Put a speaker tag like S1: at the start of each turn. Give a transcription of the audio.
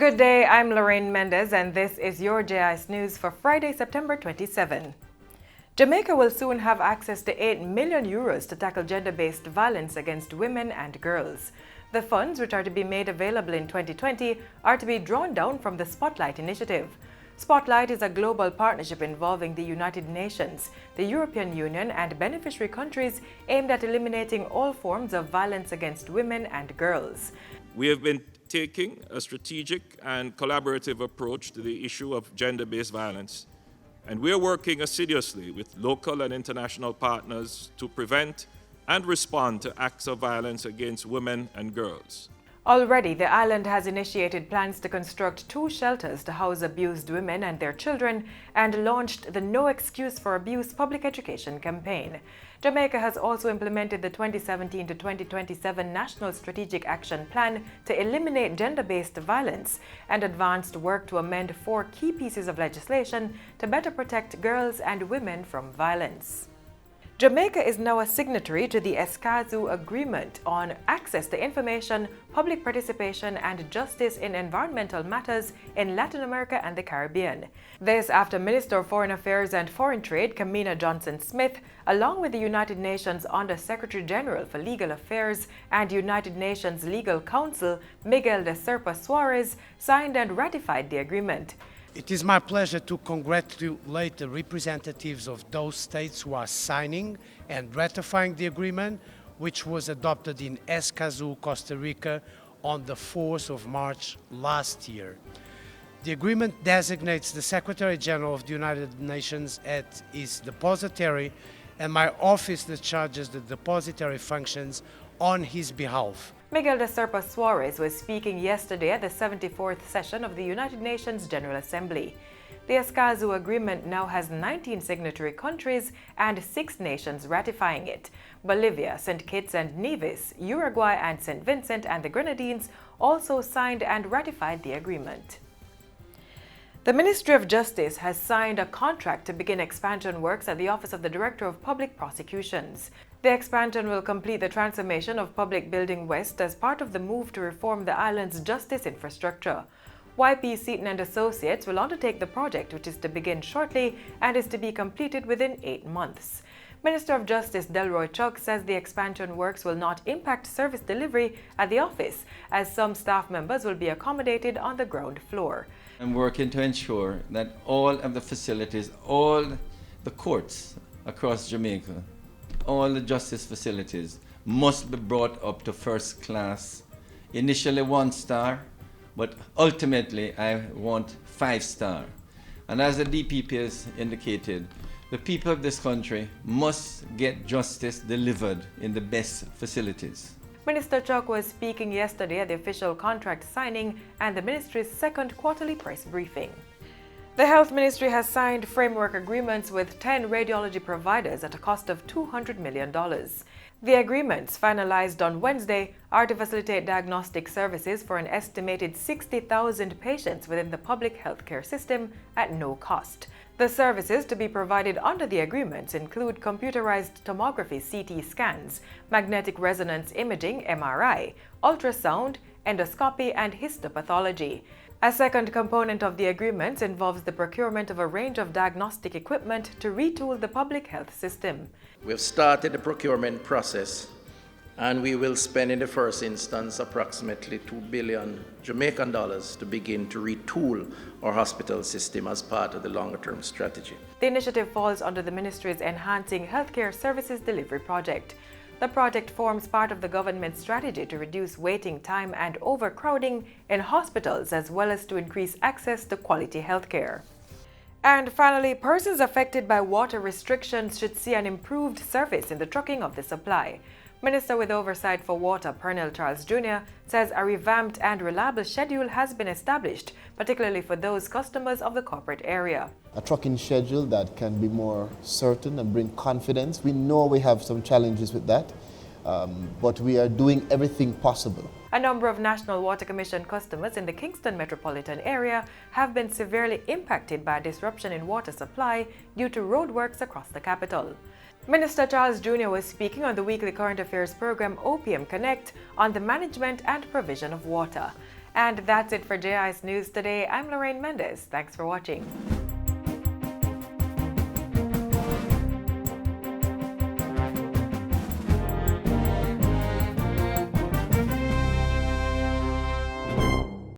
S1: Good day, I'm Lorraine Mendez and this is your JIS News for Friday, September 27. Jamaica will soon have access to €8 million to tackle gender-based violence against women and girls. The funds, which are to be made available in 2020, are to be drawn down from the Spotlight initiative. Spotlight is a global partnership involving the United Nations, the European Union, and beneficiary countries aimed at eliminating all forms of violence against women and girls.
S2: We have been taking a strategic and collaborative approach to the issue of gender-based violence, and we are working assiduously with local and international partners to prevent and respond to acts of violence against women and girls.
S1: Already, the island has initiated plans to construct 2 shelters to house abused women and their children and launched the No Excuse for Abuse public education campaign. Jamaica has also implemented the 2017 to 2027 National Strategic Action Plan to eliminate gender-based violence and advanced work to amend 4 key pieces of legislation to better protect girls and women from violence. Jamaica is now a signatory to the Escazú Agreement on access to information, public participation, and justice in environmental matters in Latin America and the Caribbean. This after Minister of Foreign Affairs and Foreign Trade Kamina Johnson-Smith, along with the United Nations Under Secretary General for Legal Affairs and United Nations Legal Counsel Miguel de Serpa Suarez, signed and ratified the agreement.
S3: It is my pleasure to congratulate the representatives of those states who are signing and ratifying the agreement, which was adopted in Escazú, Costa Rica on the 4th of March last year. The agreement designates the Secretary General of the United Nations as its depositary, and my office discharges the depositary functions on his behalf.
S1: Miguel de Serpa Suarez was speaking yesterday at the 74th session of the United Nations General Assembly. The Escazú Agreement now has 19 signatory countries and 6 nations ratifying it. Bolivia, St. Kitts and Nevis, Uruguay and St. Vincent and the Grenadines also signed and ratified the agreement. The Ministry of Justice has signed a contract to begin expansion works at the Office of the Director of Public Prosecutions. The expansion will complete the transformation of Public Building West as part of the move to reform the island's justice infrastructure. YP Seaton and Associates will undertake the project, which is to begin shortly and is to be completed within 8 months. Minister of Justice Delroy Chuck says the expansion works will not impact service delivery at the office, as some staff members will be accommodated on the ground floor.
S4: I'm working to ensure that all of the facilities, all the courts across Jamaica, all the justice facilities must be brought up to first class. Initially 1 star, but ultimately I want 5 star. And as the DPP has indicated, the people of this country must get justice delivered in the best facilities.
S1: Minister Chuck was speaking yesterday at the official contract signing and the ministry's 2nd quarterly press briefing. The Health Ministry has signed framework agreements with 10 radiology providers at a cost of $200 million. The agreements, finalized on Wednesday, are to facilitate diagnostic services for an estimated 60,000 patients within the public healthcare system at no cost. The services to be provided under the agreements include computerized tomography (CT) scans, magnetic resonance imaging (MRI), ultrasound, endoscopy, and histopathology. A second component of the agreements involves the procurement of a range of diagnostic equipment to retool the public health system.
S5: We've started the procurement process, and we will spend in the first instance approximately $2 billion Jamaican dollars to begin to retool our hospital system as part of the longer-term strategy.
S1: The initiative falls under the ministry's Enhancing Healthcare Services Delivery project. The project forms part of the government's strategy to reduce waiting time and overcrowding in hospitals, as well as to increase access to quality healthcare. And finally, persons affected by water restrictions should see an improved service in the trucking of the supply. Minister with Oversight for Water, Pernell Charles Jr., says a revamped and reliable schedule has been established, particularly for those customers of the corporate area.
S6: A trucking schedule that can be more certain and bring confidence. We know we have some challenges with that, but we are doing everything possible.
S1: A number of National Water Commission customers in the Kingston metropolitan area have been severely impacted by a disruption in water supply due to roadworks across the capital. Minister Charles Jr. was speaking on the weekly current affairs program OPM Connect on the management and provision of water. And that's it for JI's News today. I'm Lorraine Mendez. Thanks for watching.